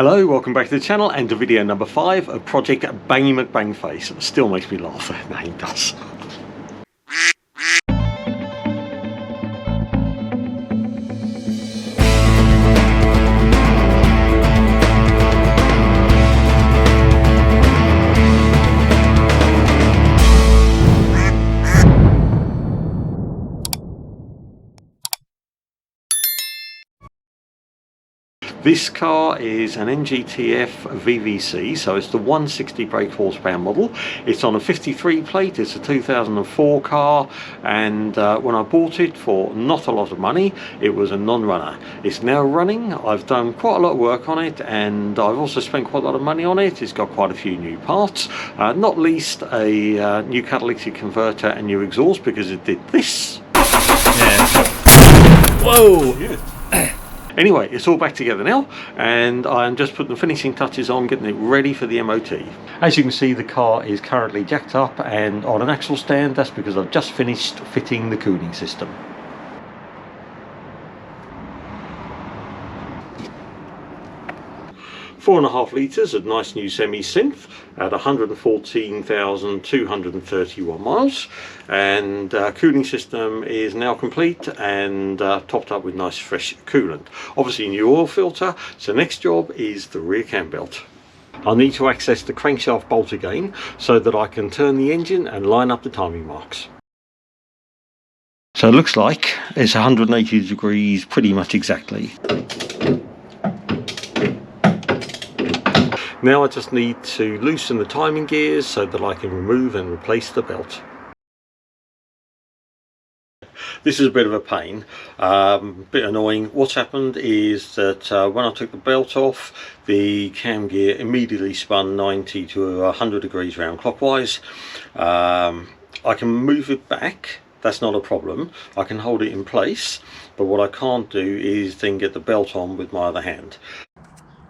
Hello, welcome back to the channel and to video number 5 of Project Bangy McBangFace. It still makes me laugh, that name does. This car is an NGTF VVC, so it's the 160 brake horsepower model. It's on a 53 plate, it's a 2004 car, and when I bought it for not a lot of money, it was a non-runner. It's now running. I've done quite a lot of work on it, and I've also spent quite a lot of money on it. It's got quite a few new parts, not least a new catalytic converter and new exhaust, because it did this. Yeah. Whoa! Yeah. Anyway, it's all back together now, and I'm just putting the finishing touches on, getting it ready for the MOT. As you can see, the car is currently jacked up and on an axle stand. That's because I've just finished fitting the cooling system. Four and a half litres of nice new semi-synth at 114,231 miles, and cooling system is now complete and topped up with nice fresh coolant. Obviously new oil filter, so next job is the rear cam belt. I need to access the crankshaft bolt again so that I can turn the engine and line up the timing marks. So it looks like it's 180 degrees pretty much exactly. Now I just need to loosen the timing gears so that I can remove and replace the belt. This is a bit of a pain, bit annoying. What's happened is that when I took the belt off, the cam gear immediately spun 90 to 100 degrees round clockwise. I can move it back, that's not a problem. I can hold it in place, but what I can't do is then get the belt on with my other hand.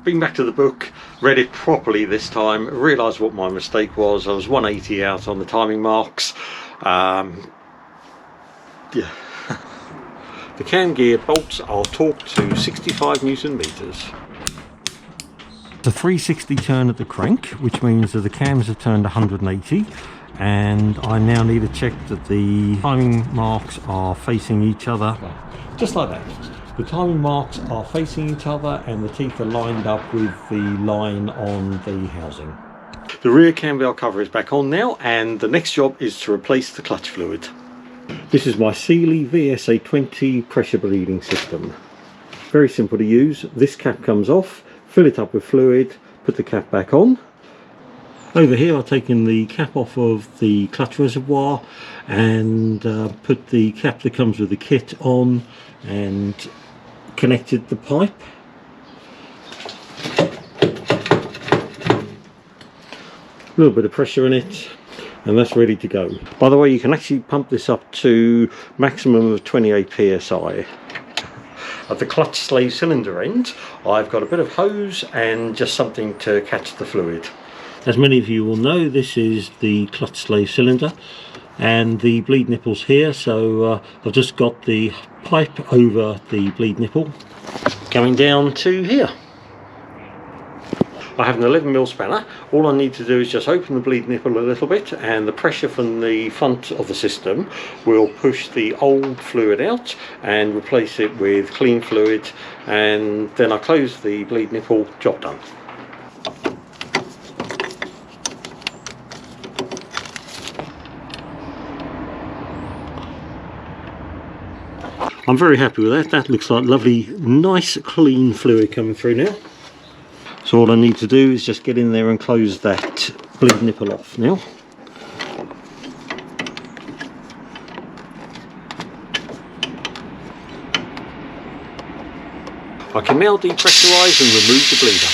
Been back to the book, read it properly this time, realised what my mistake was. I was 180 out on the timing marks. Yeah. The cam gear bolts are torqued to 65 Newton meters. The 360 turn at the crank, which means that the cams have turned 180, and I now need to check that the timing marks are facing each other, just like that. The timing marks are facing each other and the teeth are lined up with the line on the housing. The rear cam belt cover is back on now, and the next job is to replace the clutch fluid. This is my Sealy VSA20 pressure bleeding system. Very simple to use. This cap comes off, fill it up with fluid, put the cap back on. Over here I've taken the cap off of the clutch reservoir and put the cap that comes with the kit on and connected the pipe. A little bit of pressure in it and that's ready to go. By the way, you can actually pump this up to maximum of 28 psi. At the clutch slave cylinder end, I've got a bit of hose and just something to catch the fluid. As many of you will know, this is the clutch slave cylinder and the bleed nipples here, so I've just got the pipe over the bleed nipple going down to here. I have an 11mm spanner. All I need to do is just open the bleed nipple a little bit, and the pressure from the front of the system will push the old fluid out and replace it with clean fluid, and then I close the bleed nipple, job done. I'm very happy with that. That looks like lovely, nice, clean fluid coming through now. So all I need to do is just get in there and close that bleed nipple off now. I can now depressurise and remove the bleeder.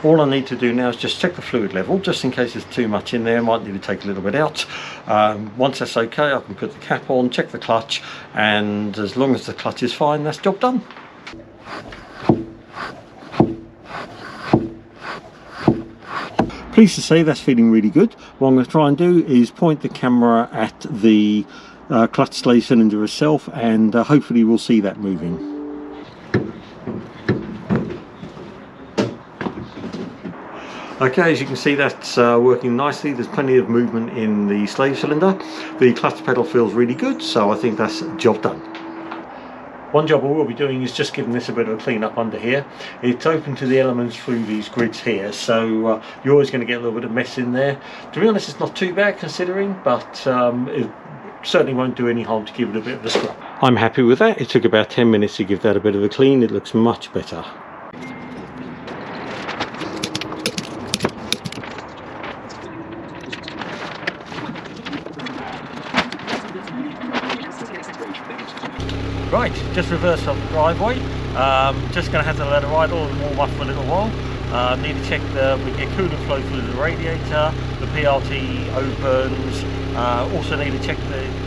All I need to do now is just check the fluid level, just in case there's too much in there. I might need to take a little bit out. Once that's okay, I can put the cap on, check the clutch, and as long as the clutch is fine, that's job done. Pleased to say that's feeling really good. What I'm going to try and do is point the camera at the clutch slave cylinder itself, and hopefully we'll see that moving. Okay, as you can see, that's working nicely. There's plenty of movement in the slave cylinder. The clutch pedal feels really good, so I think that's job done. One job we'll be doing is just giving this a bit of a clean up under here. It's open to the elements through these grids here, so you're always going to get a little bit of mess in there. To be honest, it's not too bad considering, but it certainly won't do any harm to give it a bit of a scrub. I'm happy with that. It took about 10 minutes to give that a bit of a clean. It looks much better. Right, just reversed on the driveway. Just going to have to let it ride all and warm up for a little while. Need to check we get coolant flow through the radiator. The PRT opens. Also need to check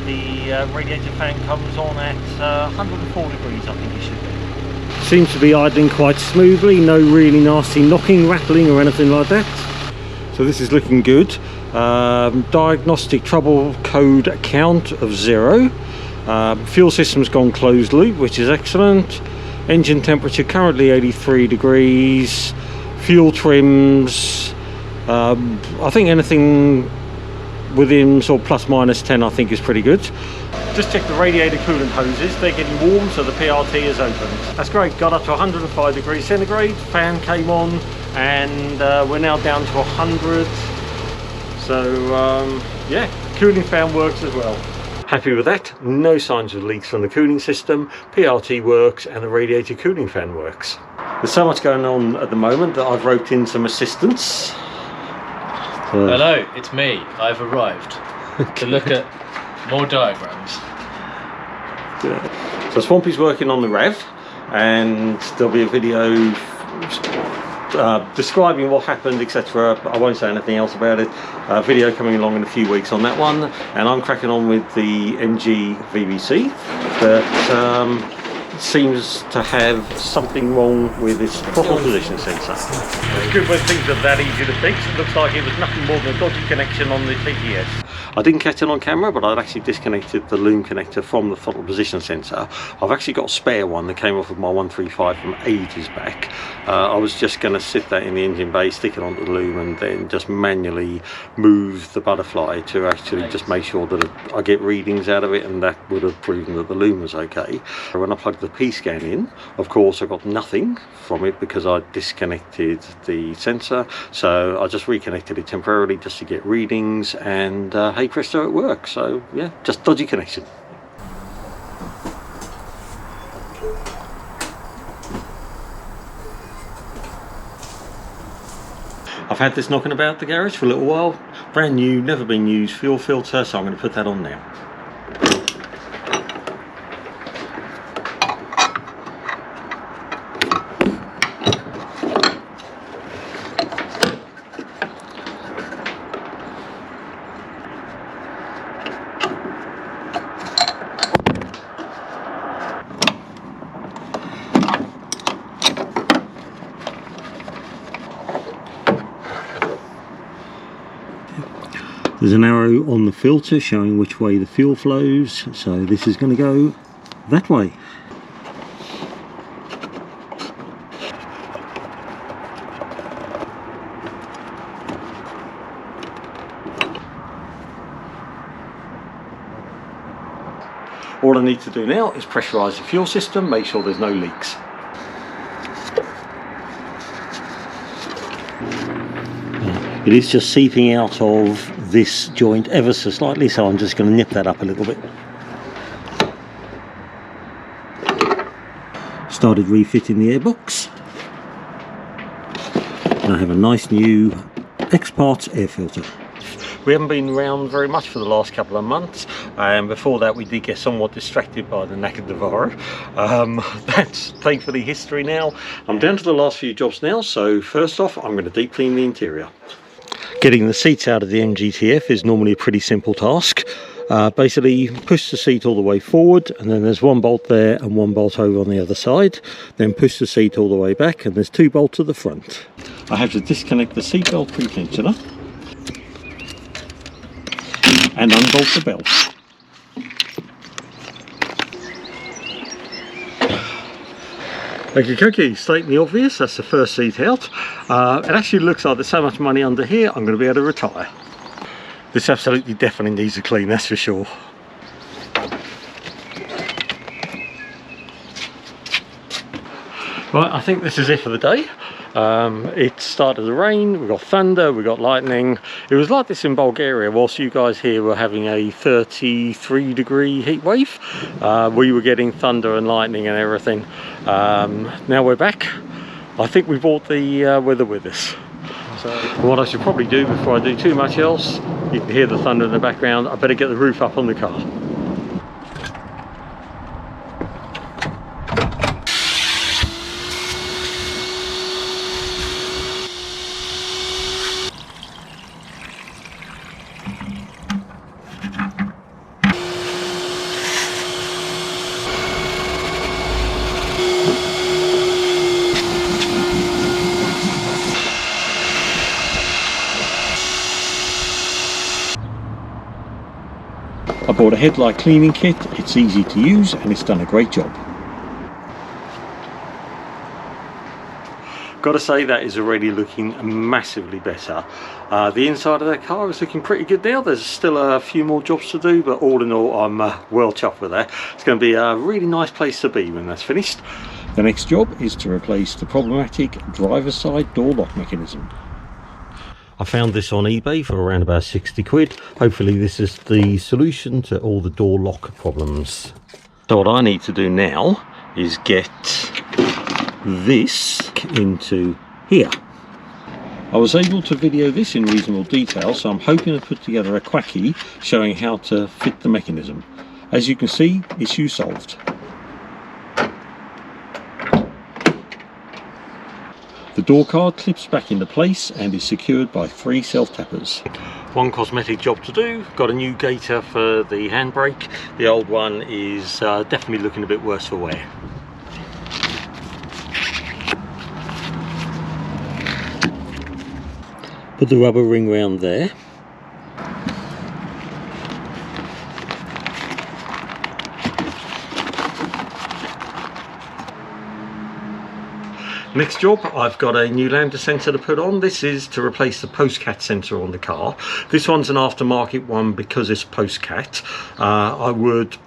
the radiator fan comes on at 104 degrees. I think it should be. Seems to be idling quite smoothly. No really nasty knocking, rattling, or anything like that. So this is looking good. Diagnostic trouble code count of 0. Fuel system's gone closed loop, which is excellent. Engine temperature currently 83 degrees. Fuel trims, I think anything within sort of plus minus 10 I think is pretty good. Just check the radiator coolant hoses, they're getting warm, so the PRT is opened. That's great, got up to 105 degrees centigrade, fan came on, and we're now down to 100. So yeah, cooling fan works as well. Happy with that. No signs of leaks from the cooling system. PRT works and the radiator cooling fan works. There's so much going on at the moment that I've roped in some assistance. Hello, it's me. I've arrived to look at more diagrams. Yeah. So Swampy's working on the RAV, and there'll be a video describing what happened, etc. I won't say anything else about it. Video coming along in a few weeks on that one, and I'm cracking on with the MG VBC that seems to have something wrong with its throttle position sensor. It's good when things are that easy to fix. It looks like it was nothing more than a dodgy connection on the TTS. I didn't catch it on camera, but I'd actually disconnected the loom connector from the throttle position sensor. I've actually got a spare one that came off of my 135 from ages back. I was just going to sit that in the engine bay, stick it onto the loom, and then just manually move the butterfly to actually just make sure that I get readings out of it, and that would have proven that the loom was okay. When I plugged the P-scan in, of course I got nothing from it because I disconnected the sensor, so I just reconnected it temporarily just to get readings, and hey presto, it works. So yeah, just dodgy connection. I've had this knocking about the garage for a little while, brand new, never been used fuel filter, so I'm going to put that on now. There's an arrow on the filter showing which way the fuel flows, so this is going to go that way. All I need to do now is pressurise the fuel system, make sure there's no leaks. It is just seeping out of this joint ever so slightly, so I'm just going to nip that up a little bit. Started refitting the airbox, and I have a nice new X-Parts air filter. We haven't been around very much for the last couple of months, and before that we did get somewhat distracted by the knackered Devaro. That's thankfully history now. I'm down to the last few jobs now, so first off I'm going to deep clean the interior. Getting the seats out of the MGTF is normally a pretty simple task. Basically push the seat all the way forward, and then there's one bolt there and one bolt over on the other side. Then push the seat all the way back, and there's two bolts at the front. I have to disconnect the seatbelt pretensioner and unbolt the belt. Okay, stating the obvious, that's the first seat out. It actually looks like there's so much money under here, I'm going to be able to retire. This absolutely definitely needs a clean, that's for sure. Right, I think this is it for the day. It started to rain, we got thunder, we got lightning. It was like this in Bulgaria whilst you guys here were having a 33-degree heat wave. We were getting thunder and lightning and everything. Now we're back. I think we brought the weather with us. So what I should probably do before I do too much else, you can hear the thunder in the background, I better get the roof up on the car. I bought a headlight cleaning kit, it's easy to use and it's done a great job. Got to say that is already looking massively better. The inside of that car is looking pretty good now. There's still a few more jobs to do, but all in all I'm well chuffed with that. It's going to be a really nice place to be when that's finished. The next job is to replace the problematic driver's side door lock mechanism. I found this on eBay for around about 60 quid. Hopefully this is the solution to all the door lock problems. So what I need to do now is get this into here. I was able to video this in reasonable detail, so I'm hoping to put together a quacky showing how to fit the mechanism. As you can see, issue solved. The door card clips back into place and is secured by 3 self-tappers. One cosmetic job to do. Got a new gaiter for the handbrake. The old one is definitely looking a bit worse for wear. Put the rubber ring round there. Next job, I've got a new lambda sensor to put on. This is to replace the post-cat sensor on the car. This one's an aftermarket one because it's post-cat. I would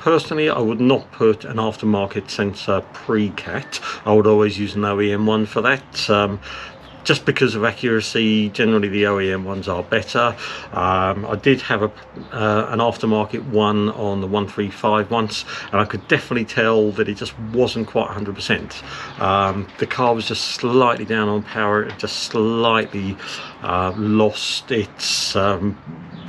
not put an aftermarket sensor pre-cat. I would always use an OEM one for that. Just because of accuracy, generally the OEM ones are better. I did have an aftermarket one on the 135 once, and I could definitely tell that it just wasn't quite 100%. The car was just slightly down on power, it just slightly lost its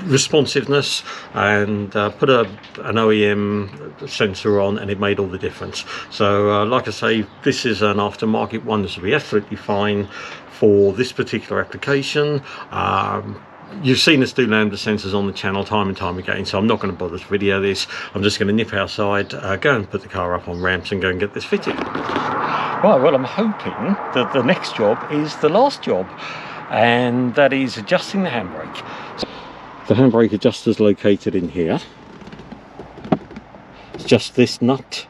responsiveness, and put an OEM sensor on and it made all the difference. So like I say, this is an aftermarket one. This will be absolutely fine for this particular application. You've seen us do lambda sensors on the channel time and time again, so I'm not going to bother to video this. I'm just going to nip outside, go and put the car up on ramps and go and get this fitted. Right, well, I'm hoping that the next job is the last job, and that is adjusting the handbrake. So the handbrake adjuster is located in here. It's just this nut,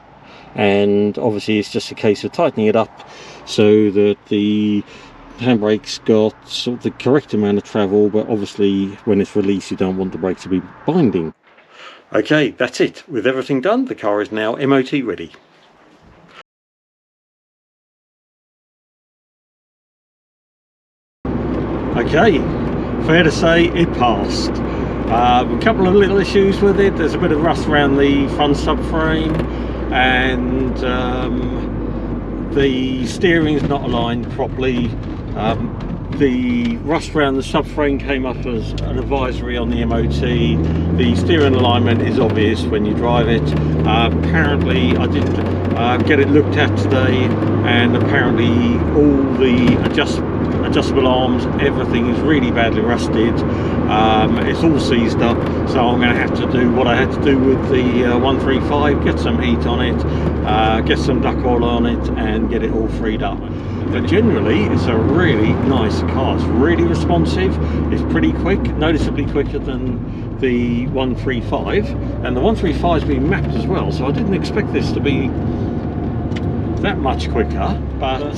and obviously it's just a case of tightening it up so that the handbrake's got sort of the correct amount of travel, but obviously when it's released you don't want the brake to be binding. Okay, that's it. With everything done, the car is now MOT ready. Okay, fair to say it passed. A couple of little issues with it. There's a bit of rust around the front subframe, and the steering's not aligned properly. The rust around the subframe came up as an advisory on the MOT. The steering alignment is obvious when you drive it. Apparently I did get it looked at today, and apparently all the adjustable arms, everything is really badly rusted. It's all seized up, so I'm going to have to do what I had to do with the 135, get some heat on it, get some duck oil on it and get it all freed up. But generally it's a really nice car. It's really responsive, it's pretty quick, noticeably quicker than the 135, and the 135 has been mapped as well, so I didn't expect this to be that much quicker, but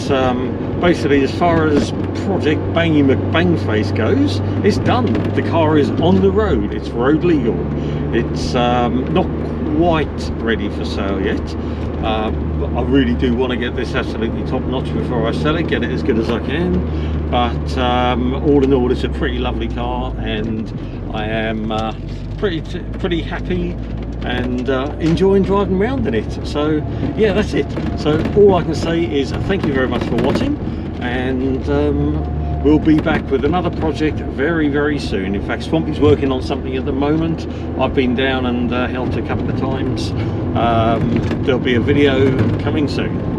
basically as far as project Bangy McBangFace goes, it's done. The car is on the road, it's road legal. It's not quite ready for sale yet. I really do want to get this absolutely top notch before I sell it, get it as good as I can, but all in all it's a pretty lovely car, and I am pretty happy and enjoying driving around in it. So yeah, that's it. So all I can say is thank you very much for watching, and we'll be back with another project very soon. In fact, Swampy's working on something at the moment. I've been down and helped a couple of times. There'll be a video coming soon.